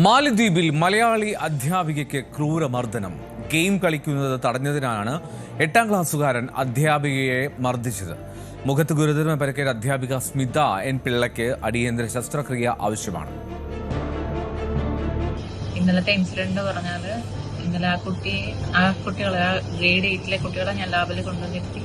മാലദ്വീപിൽ Malayali അധ്യാപികയ്ക്ക് ക്രൂരമർദ്ദനം. Game കളിക്കുന്നത് തടഞ്ഞതിനാണ് 8ാം ക്ലാസ്സുകാരൻ അധ്യാപികയെ മർദ്ദിച്ചത്. മുഖത്ത് ഗുരുതരമായി പരിക്കേറ്റ അധ്യാപിക സ്മിത എൻ പിള്ളയ്ക്ക് അടിയന്തര ശസ്ത്രക്രിയ ആവശ്യമാണ്. ഇന്നലത്തെ ഇൻസിഡന്റ് പറഞ്ഞാൽ ഇന്നലെ ആ കുട്ടികളെ ഗ്രേഡ് 8ലെ കുട്ടികളെ ഞാൻ ലാബിൽ കൊണ്ടുവന്നിരുത്തി.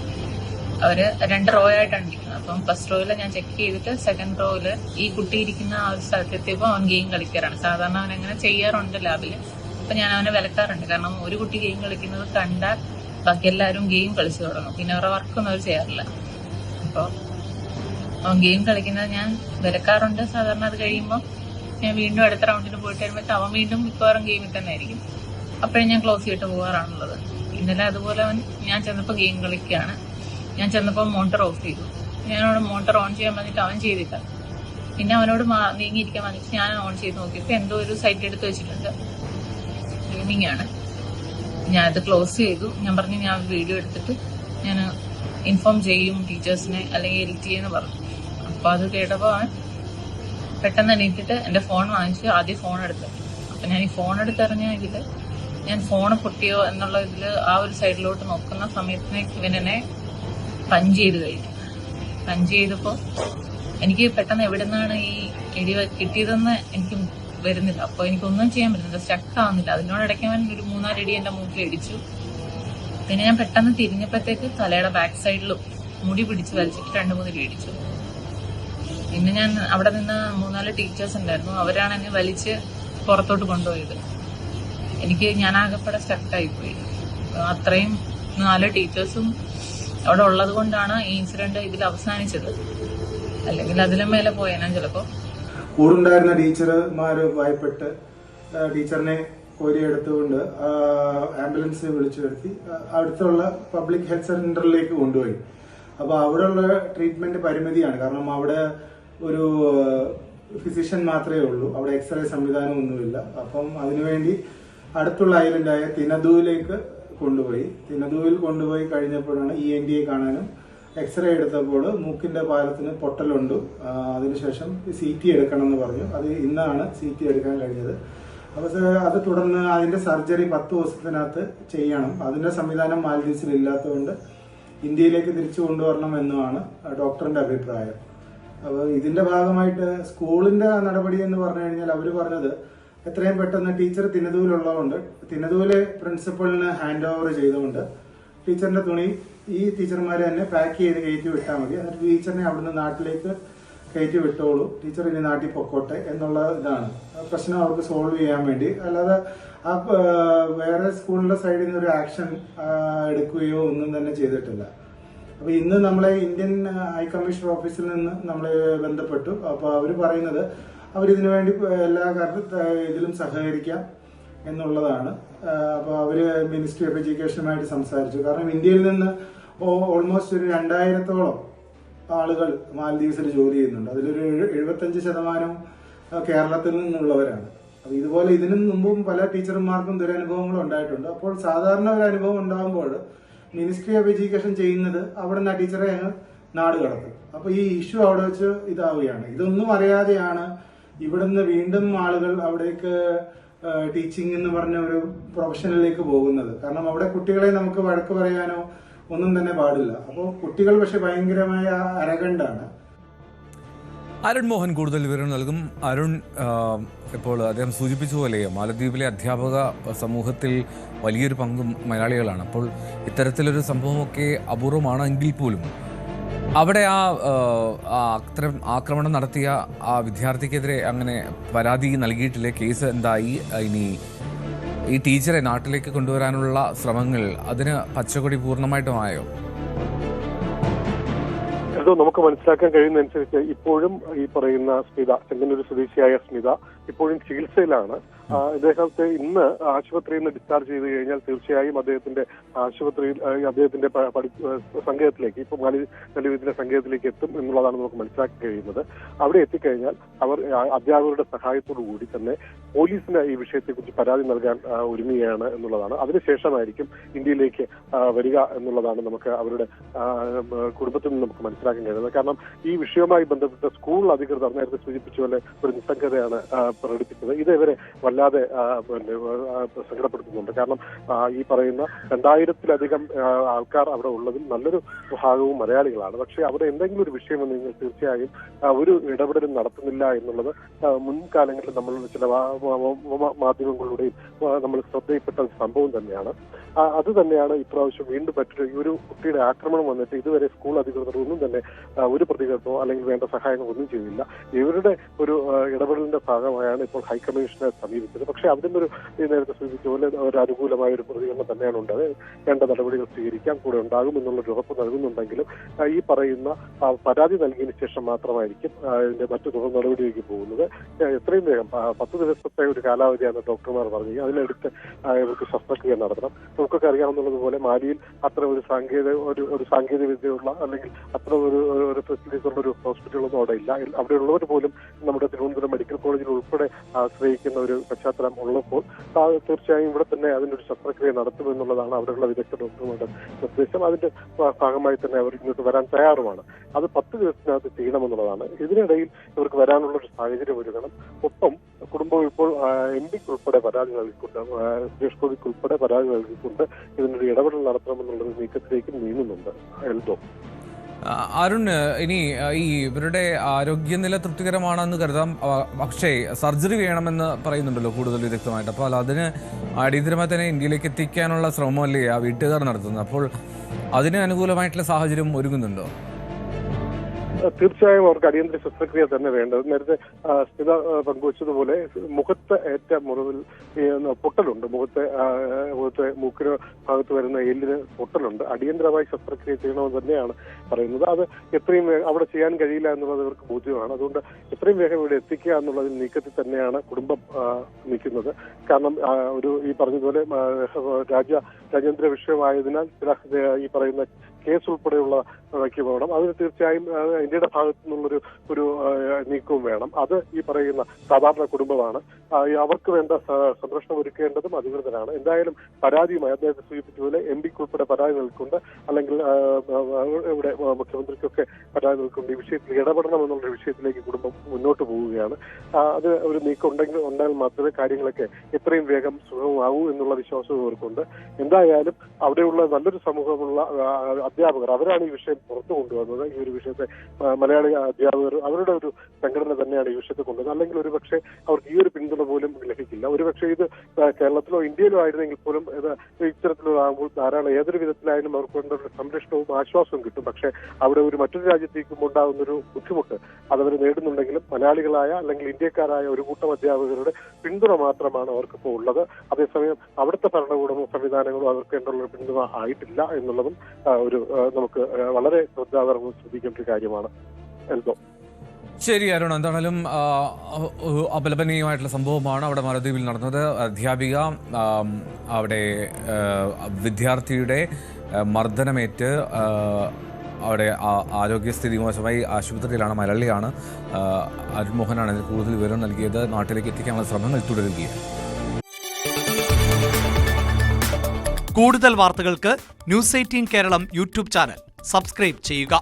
അവര് 2 റോ ആയിട്ടാണ് ഇരിക്കുന്നത്. അപ്പം ഫസ്റ്റ് റോയില് ഞാൻ ചെക്ക് ചെയ്തിട്ട് സെക്കൻഡ് റോയില് ഈ കുട്ടി ഇരിക്കുന്ന ആ ഒരു സ്ഥലത്തെത്തിയപ്പോൾ അവൻ ഗെയിം കളിക്കാറാണ്. സാധാരണ അവൻ അങ്ങനെ ചെയ്യാറുണ്ട് ലാബില്. അപ്പൊ ഞാൻ അവനെ വിലക്കാറുണ്ട്. കാരണം ഒരു കുട്ടി ഗെയിം കളിക്കുന്നത് കണ്ടാൽ ബാക്കി എല്ലാവരും ഗെയിം കളിച്ചു തുടങ്ങും. പിന്നെ അവരുടെ വർക്കൊന്നും അവർ ചെയ്യാറില്ല. അപ്പോൾ അവൻ ഗെയിം കളിക്കുന്നത് ഞാൻ വിലക്കാറുണ്ട്. സാധാരണ അത് കഴിയുമ്പോൾ ഞാൻ വീണ്ടും അടുത്ത റൗണ്ടിന് പോയിട്ട് വരുമ്പോൾ അവൻ വീണ്ടും മിക്കവാറും ഗെയിമിൽ തന്നെ ആയിരിക്കും. അപ്പോഴും ഞാൻ ക്ലോസ് ചെയ്തിട്ട് പോകാറാണുള്ളത്. ഇന്നലെ അതുപോലെ അവൻ ഞാൻ ചെന്നപ്പോൾ ഗെയിം കളിക്കുകയാണ്. ഞാൻ ചെന്നപ്പോൾ മോട്ടർ ഓഫ് ചെയ്തു. ഞാനോട് മോട്ടർ ഓൺ ചെയ്യാൻ പറഞ്ഞിട്ട് അവൻ ചെയ്തില്ല. പിന്നെ അവനോട് നീങ്ങിയിരിക്കാൻ പറഞ്ഞിട്ട് ഞാൻ ഓൺ ചെയ്ത് നോക്കിയപ്പോൾ എന്തോ ഒരു സൈറ്റ് എടുത്ത് വെച്ചിട്ടുണ്ട്. ഗെയിമിംഗ് ആണ്. ഞാനത് ക്ലോസ് ചെയ്തു. ഞാൻ പറഞ്ഞു ഞാൻ വീഡിയോ എടുത്തിട്ട് ഞാൻ ഇൻഫോം ചെയ്യും ടീച്ചേഴ്സിനെ അല്ലെങ്കിൽ എഡിറ്റ് ചെയ്യുമെന്ന് പറഞ്ഞു. അപ്പോൾ അത് കേട്ടപ്പോൾ അവൻ പെട്ടെന്ന് എണീറ്റിട്ട് എൻ്റെ ഫോൺ വാങ്ങിച്ച് ആദ്യം ഫോൺ എടുത്തു. അപ്പം ഞാൻ ഈ ഫോൺ എടുത്തെറിഞ്ഞ ഇതിൽ ഞാൻ ഫോൺ പൊട്ടിയോ എന്നുള്ള ഇതിൽ ആ ഒരു സൈഡിലോട്ട് നോക്കുന്ന സമയത്തിനേക്ക് ഇവനെ പഞ്ച് ചെയ്ത് കഴിഞ്ഞു. പഞ്ച് ചെയ്തപ്പോൾ എനിക്ക് പെട്ടെന്ന് എവിടെ നിന്നാണ് ഈ ഇടി കിട്ടിയതെന്ന് എനിക്ക് വരുന്നില്ല. അപ്പോൾ എനിക്കൊന്നും ചെയ്യാൻ പറ്റുന്നില്ല, സ്റ്റക്ക് ആവുന്നില്ല. അതിനോടിടയ്ക്ക് അവൻ ഒരു 3-4 ഇടി എൻ്റെ മൂക്കിൽ ഇടിച്ചു. പിന്നെ ഞാൻ പെട്ടെന്ന് തിരിഞ്ഞപ്പോഴത്തേക്ക് തലയുടെ ബാക്ക് സൈഡിലും മുടി പിടിച്ച് വലിച്ചിട്ട് 2-3 ഇടി ഇടിച്ചു. പിന്നെ ഞാൻ അവിടെ നിന്ന് 3-4 ടീച്ചേഴ്സ് ഉണ്ടായിരുന്നു. അവരാണ് എന്നെ വലിച്ച് പുറത്തോട്ട് കൊണ്ടുപോയത്. ഞാൻ ആകെപ്പെടെ സ്റ്റക്കായിപ്പോയി. അത്രയും 4 ടീച്ചേഴ്സും അവിടെ ഉള്ളത് കൊണ്ടാണ് ഈ ഇൻസിഡന്റ് ഇതിൽ അവസാനിച്ചത്. അല്ലെങ്കിൽ അതിലും മേലെ പോയേനാ ചിലപ്പോ. കൂടുണ്ടായിരുന്ന ടീച്ചർമാര് ഭയപ്പെട്ട് ടീച്ചറിനെ കോരിയെടുത്തുകൊണ്ട് ആംബുലൻസ് വിളിച്ചു വരുത്തി അടുത്തുള്ള പബ്ലിക് ഹെൽത്ത് സെന്ററിലേക്ക് കൊണ്ടുപോയി. അപ്പൊ അവിടെയുള്ള ട്രീറ്റ്മെന്റ് പരിമിതിയാണ്. കാരണം അവിടെ ഒരു ഫിസിഷ്യൻ മാത്രമേ ഉള്ളൂ. അവിടെ എക്സ്റേ സംവിധാനമൊന്നുമില്ല. അപ്പം അതിനുവേണ്ടി അടുത്തുള്ള ഐലൻഡായ തിനദുവിലേക്ക് കൊണ്ടുപോയി. തിനദുവിൽ കൊണ്ടുപോയി കഴിഞ്ഞപ്പോഴാണ് ENT കാണാനും എക്സ്റേ എടുത്തപ്പോൾ മൂക്കിന്റെ പാലത്തിന് പൊട്ടലുണ്ട്. അതിനുശേഷം CT എടുക്കണം എന്ന് പറഞ്ഞു. അത് ഇന്നാണ് CT എടുക്കാൻ കഴിഞ്ഞത്. അപ്പോൾ അത് തുടർന്ന് അതിന്റെ സർജറി 10 ദിവസത്തിനകത്ത് ചെയ്യണം. അതിന്റെ സംവിധാനം മാലദ്വീപ്സിൽ ഇല്ലാത്തതുകൊണ്ട് ഇന്ത്യയിലേക്ക് തിരിച്ചു കൊണ്ടുവരണം എന്നുമാണ് ഡോക്ടറിന്റെ അഭിപ്രായം. അപ്പോൾ ഇതിന്റെ ഭാഗമായിട്ട് സ്കൂളിന്റെ നടപടി എന്ന് പറഞ്ഞു കഴിഞ്ഞാൽ അവർ പറഞ്ഞത് എത്രയും പെട്ടെന്ന് ടീച്ചർ തിനദുവിലുള്ളതുകൊണ്ട് തിനദുവിലെ പ്രിൻസിപ്പളിന് ഹാൻഡ് ഓവർ ചെയ്തുകൊണ്ട് ടീച്ചറിന്റെ തുണി ഈ ടീച്ചർമാരെ തന്നെ പാക്ക് ചെയ്ത് കയറ്റി വിട്ടാൽ മതി. എന്നിട്ട് ടീച്ചറിനെ അവിടുന്ന് നാട്ടിലേക്ക് കയറ്റി വിട്ടോളൂ, ടീച്ചർ ഇനി നാട്ടിൽ പൊക്കോട്ടെ എന്നുള്ള ഇതാണ് പ്രശ്നം അവർക്ക് സോൾവ് ചെയ്യാൻ വേണ്ടി. അല്ലാതെ ആ വേറെ സ്കൂളിന്റെ സൈഡിൽ നിന്ന് ഒരു ആക്ഷൻ എടുക്കുകയോ ഒന്നും തന്നെ ചെയ്തിട്ടില്ല. അപ്പൊ ഇന്ന് നമ്മളെ ഇന്ത്യൻ ഹൈ കമ്മീഷണർ ഓഫീസിൽ നിന്ന് നമ്മളെ ബന്ധപ്പെട്ടു. അപ്പൊ അവര് പറയുന്നത് അവരിതിനു വേണ്ടി എല്ലാ ഇതിലും സഹകരിക്കാം എന്നുള്ളതാണ്. അപ്പോൾ അവര് മിനിസ്ട്രി ഓഫ് എഡ്യൂക്കേഷനുമായിട്ട് സംസാരിച്ചു. കാരണം ഇന്ത്യയിൽ നിന്ന് ഓൾമോസ്റ്റ് ഒരു 2000-ഓളം ആളുകൾ മാലദ്വീപ്സിൽ ജോലി ചെയ്യുന്നുണ്ട്. അതിലൊരു 75% കേരളത്തിൽ നിന്നുള്ളവരാണ്. അപ്പൊ ഇതുപോലെ ഇതിനു മുമ്പും പല ടീച്ചർമാർക്കും ദുരനുഭവങ്ങളും ഉണ്ടായിട്ടുണ്ട്. അപ്പോൾ സാധാരണ ഒരു അനുഭവം ഉണ്ടാകുമ്പോൾ മിനിസ്ട്രി ഓഫ് എഡ്യൂക്കേഷൻ ചെയ്യുന്നത് അവിടെ നിന്ന് ആ ടീച്ചറെ നാട് കടത്തും. അപ്പൊ ഈ ഇഷ്യൂ അവിടെ വെച്ച് ഇതാവുകയാണ്. ഇതൊന്നും അറിയാതെയാണ് ഇവിടുന്ന് വീണ്ടും ആളുകൾ അവിടേക്ക് ടീച്ചിങ് എന്ന് പറഞ്ഞ ഒരു പ്രൊഫഷനിലേക്ക് പോകുന്നത്. കാരണം അവിടെ കുട്ടികളെ നമുക്ക് വഴക്ക് പറയാനോ ഒന്നും തന്നെ പാടില്ല. അപ്പോൾ കുട്ടികൾ പക്ഷെ ഭയങ്കരമായ അരഗണ്ടാണ്. അരുൺ മോഹൻ കൂടുതൽ വിവരം നൽകും. അരുൺ, ഇപ്പോൾ അദ്ദേഹം സൂചിപ്പിച്ച പോലെ മാലദ്വീപിലെ അധ്യാപക സമൂഹത്തിൽ വലിയൊരു പങ്കും മലയാളികളാണ്. അപ്പോൾ ഇത്തരത്തിലൊരു സംഭവമൊക്കെ അപൂർവമാണെങ്കിൽ പോലും അവിടെ അത്തരം ആക്രമണം നടത്തിയ ആ വിദ്യാർത്ഥിക്കെതിരെ അങ്ങനെ പരാതി നൽകിയിട്ടില്ലേ? കേസ് എന്തായി? ഇനി ഈ ടീച്ചറെ നാട്ടിലേക്ക് കൊണ്ടുവരാനുള്ള ശ്രമങ്ങൾ അതിന് പച്ചക്കൊടി പൂർണ്ണമായിട്ടുമായോ? എന്തോ നമുക്ക് മനസ്സിലാക്കാൻ കഴിയുന്നതനുസരിച്ച് ഇപ്പോഴും ഈ പറയുന്ന സ്മിത, ചെങ്ങന്നൂർ സ്വദേശിയായ സ്മിത ഇപ്പോഴും ചികിത്സയിലാണ്. ഇദ്ദേഹത്തെ ഇന്ന് ആശുപത്രിയിൽ നിന്ന് ഡിസ്ചാർജ് ചെയ്ത് കഴിഞ്ഞാൽ തീർച്ചയായും അദ്ദേഹത്തിന്റെ ആശുപത്രിയിൽ അദ്ദേഹത്തിന്റെ സംഘത്തിലേക്ക് ഇപ്പൊ മാലിദ്വീപിന്റെ സംഘത്തിലേക്ക് എത്തും എന്നുള്ളതാണ് നമുക്ക് മനസ്സിലാക്കി കഴിയുന്നത്. അവിടെ എത്തിക്കഴിഞ്ഞാൽ അവർ അധ്യാപകരുടെ സഹായത്തോടു കൂടി തന്നെ പോലീസിന് ഈ വിഷയത്തെക്കുറിച്ച് പരാതി നൽകാൻ ഒരുങ്ങുകയാണ് എന്നുള്ളതാണ്. അതിനുശേഷമായിരിക്കും ഇന്ത്യയിലേക്ക് വരിക എന്നുള്ളതാണ് നമുക്ക് അവരുടെ കുടുംബത്തിൽ നിന്ന് നമുക്ക് മനസ്സിലാക്കാൻ കഴിയുന്നത്. കാരണം ഈ വിഷയവുമായി ബന്ധപ്പെട്ട് സ്കൂൾ അധികൃതർ നേരത്തെ സൂചിപ്പിച്ച പോലെ ഒരു നിസ്സംഗതയാണ് പ്രകടിപ്പിച്ചത്. ഇത് ഇവരെ വല്ലാതെ സങ്കടപ്പെടുത്തുന്നുണ്ട്. കാരണം ഈ പറയുന്ന 2000-ലധികം ആൾക്കാർ അവിടെ ഉള്ളതിൽ നല്ലൊരു ഭാഗവും മലയാളികളാണ്. പക്ഷേ അവിടെ എന്തെങ്കിലും ഒരു വിഷയം വന്നു തീർച്ചയായും ഒരു ഇടപെടലും നടത്തുന്നില്ല എന്നുള്ളത് മുൻകാലങ്ങളിൽ നമ്മൾ ചില മാധ്യമങ്ങളിലൂടെയും നമ്മൾ ശ്രദ്ധയിൽപ്പെട്ട ഒരു സംഭവം തന്നെയാണ്. അത് തന്നെയാണ് ഇപ്രാവശ്യം വീണ്ടും മറ്റൊരു ഈ ഒരു കുട്ടിയുടെ ആക്രമണം വന്നിട്ട് ഇതുവരെ സ്കൂൾ അധികൃതർ ഒന്നും തന്നെ ഒരു പ്രതികരണമോ അല്ലെങ്കിൽ വേണ്ട സഹായങ്ങളോ ഒന്നും ചെയ്തില്ല. ഇവരുടെ ഒരു ഇടപെടലിന്റെ ഭാഗമായാണ് ഇപ്പോൾ ഹൈക്കമ്മീഷനെ സമീപിച്ചത്. പക്ഷേ അതിന്റെ ഒരു നേരത്തെ സൂചിപ്പിച്ച പോലെ ഒരു അനുകൂലമായ ഒരു പ്രതികരണം തന്നെയാണ് ഉണ്ടായത്. വേണ്ട നടപടികൾ സ്വീകരിക്കാൻ കൂടെ ഉണ്ടാകും എന്നുള്ളൊരു ഉറപ്പ് നൽകുന്നുണ്ടെങ്കിലും ഈ പറയുന്ന പരാതി നൽകിയതിനു ശേഷം മാത്രമായിരിക്കും ഇതിന്റെ മറ്റു തുടർ നടപടിയിലേക്ക് പോകുന്നത്. എത്രയും വേഗം 10 ദിവസത്തെ ഒരു കാലാവധിയാണ് ഡോക്ടർമാർ പറഞ്ഞത്. അതിനടുത്ത് ഇവർക്ക് ശസ്ത്രക്രിയ നടത്തണം. നമുക്കൊക്കെ അറിയാവുന്നതുപോലെ മാലിയിൽ അത്ര ഒരു സാങ്കേതിക വിദ്യയുള്ള അല്ലെങ്കിൽ അത്ര ഒരു ഫെസിലിറ്റീസ് ഉള്ള ഒരു ഹോസ്പിറ്റലൊന്നും അവിടെ ഇല്ല. അവിടെയുള്ളവർ പോലും നമ്മുടെ തിരുവനന്തപുരം മെഡിക്കൽ കോളേജിൽ ഉൾപ്പെടെ ആശ്രയിക്കുന്ന ഒരു പശ്ചാത്തലം ഉള്ളപ്പോൾ തീർച്ചയായും ഇവിടെ തന്നെ അതിനൊരു ശസ്ത്രക്രിയ നടത്തുമെന്നുള്ളതാണ് അവിടെയുള്ള വിദഗ്ധ ഡോക്ടർമാരുടെ നിർദ്ദേശം. അതിന്റെ ഭാഗമായി തന്നെ അവർ ഇങ്ങോട്ട് വരാൻ തയ്യാറുമാണ്. അത് 10 ദിവസത്തിനകത്ത് ചെയ്യണമെന്നുള്ളതാണ്. ഇതിനിടയിൽ ഇവർക്ക് വരാനുള്ള ഒരു സാഹചര്യം ഒരുക്കണം. ഒപ്പം കുടുംബം ഇപ്പോൾ MP ഉൾപ്പെടെ പരാതി നൽകിക്കൊണ്ട് സുരേഷ് ഗോപിക്ക് ഉൾപ്പെടെ പരാതി നൽകിക്കൊണ്ട് ഇതിനൊരു ഇടപെടൽ നടത്തണമെന്നുള്ളൊരു നീക്കത്തിലേക്ക് നീങ്ങുന്നുണ്ട്. എൽദോ അരുൺ, ഇനി ഈ ഇവരുടെ ആരോഗ്യനില തൃപ്തികരമാണെന്ന് കരുതാം. പക്ഷേ സർജറി വേണമെന്ന് പറയുന്നുണ്ടല്ലോ കൂടുതൽ വിദഗ്ധമായിട്ട്. അപ്പോൾ അതിന് അടിയന്തരമായി തന്നെ ഇന്ത്യയിലേക്ക് എത്തിക്കാനുള്ള ശ്രമമല്ലേ ആ വീട്ടുകാർ നടത്തുന്നത്? അപ്പോൾ അതിന് അനുകൂലമായിട്ടുള്ള സാഹചര്യം ഒരുങ്ങുന്നുണ്ടോ? തീർച്ചയായും അവർക്ക് അടിയന്തര ശസ്ത്രക്രിയ തന്നെ വേണ്ടത്. നേരത്തെ സ്ഥിത പങ്കുവച്ചതുപോലെ മുഖത്ത് ഏറ്റ മുറിവിൽ പൊട്ടലുണ്ട്. മുഖത്തെ മൂക്കിന് ഭാഗത്ത് വരുന്ന എല്ലിന് പൊട്ടലുണ്ട്. അടിയന്തരമായി ശസ്ത്രക്രിയ ചെയ്യണമെന്ന് തന്നെയാണ് പറയുന്നത്. അത് എത്രയും അവിടെ ചെയ്യാൻ കഴിയില്ല എന്നുള്ളത് ഇവർക്ക് ബോധ്യമാണ്. അതുകൊണ്ട് എത്രയും വേഗം ഇവിടെ എത്തിക്കുക എന്നുള്ളതിൽ നീക്കത്തിൽ തന്നെയാണ് കുടുംബം നിൽക്കുന്നത്. കാരണം ഈ പറഞ്ഞതുപോലെ രാജ്യാന്തര വിഷയമായതിനാൽ ചില ഈ പറയുന്ന കേസ് ഉൾപ്പെടെയുള്ള പോകണം. അതിന് തീർച്ചയായും ഇന്ത്യയുടെ ഭാഗത്തു നിന്നുള്ളൊരു നീക്കവും വേണം. അത് ഈ പറയുന്ന സാധാരണ കുടുംബമാണ്. അവർക്ക് വേണ്ട സംരക്ഷണം ഒരുക്കേണ്ടതും അധികൃതരാണ്. എന്തായാലും പരാതിയുമായി അദ്ദേഹത്തെ സൂചിപ്പിച്ചതുപോലെ MP ഉൾപ്പെടെ പരാതി നൽകിക്കൊണ്ട് അല്ലെങ്കിൽ ഇവിടെ മുഖ്യമന്ത്രിക്കൊക്കെ പരാതി നൽകിക്കൊണ്ട് ഈ വിഷയത്തിൽ ഇടപെടണം എന്നുള്ള വിഷയത്തിലേക്ക് കുടുംബം മുന്നോട്ട് പോവുകയാണ്. അത് ഒരു നീക്കം ഉണ്ടായാൽ മാത്രമേ കാര്യങ്ങളൊക്കെ എത്രയും വേഗം സുഗമമാവൂ എന്നുള്ള വിശ്വാസവും ഇവർക്കുണ്ട്. എന്തായാലും അവിടെയുള്ള നല്ലൊരു സമൂഹമുള്ള അധ്യാപകർ അവരാണ് ഈ വിഷയം പുറത്തു കൊണ്ടുവന്നത്. ഈ ഒരു വിഷയത്തെ മലയാളി അധ്യാപകർ അവരുടെ ഒരു സംഘടന തന്നെയാണ് ഈ വിഷയത്തെ കൊണ്ടുവന്നത്. അല്ലെങ്കിൽ ഒരുപക്ഷെ അവർക്ക് ഈ ഒരു പിന്തുണ പോലും ലഭിക്കില്ല. ഒരുപക്ഷെ ഇത് കേരളത്തിലോ ഇന്ത്യയിലോ ആയിരുന്നെങ്കിൽ പോലും ഇത്തരത്തിലാകുമ്പോൾ ധാരാളം ഏതൊരു വിധത്തിലായാലും അവർക്ക് വേണ്ട ഒരു സംരക്ഷണവും ആശ്വാസവും കിട്ടും. പക്ഷെ അവിടെ മറ്റൊരു രാജ്യത്തേക്കും ഉണ്ടാകുന്നൊരു ബുദ്ധിമുട്ട് അതവർ നേടുന്നുണ്ടെങ്കിലും മലയാളികളായ അല്ലെങ്കിൽ ഇന്ത്യക്കാരായ ഒരു കൂട്ടം അധ്യാപകരുടെ പിന്തുണ മാത്രമാണ് അവർക്കിപ്പോൾ ഉള്ളത്. അതേസമയം അവിടുത്തെ ഭരണകൂടമോ സംവിധാനങ്ങളോ അവർക്ക് വേണ്ടുള്ള പിന്തുണ ആയിട്ടില്ല എന്നുള്ളതും നമുക്ക് വളരെ ശ്രദ്ധിക്കേണ്ട ഒരു കാര്യമാണ്. എൽദോ ശരി അരുൺ, എന്താണെങ്കിലും അപലപനീയമായിട്ടുള്ള സംഭവമാണ് അവിടെ മാലദ്വീപിൽ നടന്നത്. അധ്യാപിക അവിടെ വിദ്യാർത്ഥിയുടെ മർദ്ദനമേറ്റ് അവിടെ ആരോഗ്യസ്ഥിതി മോശമായി ആശുപത്രിയിലാണ്. മലയാളിയാണ്. അരുൺ മോഹനാണ് ഇതിന് കൂടുതൽ വിവരം നൽകിയത്. നാട്ടിലേക്ക് എത്തിക്കാനുള്ള ശ്രമങ്ങൾ തുടരുകയാണ്. കൂടുതൽ വാർത്തകൾക്ക് News 18 Keralam YouTube channel subscribe ചെയ്യുക.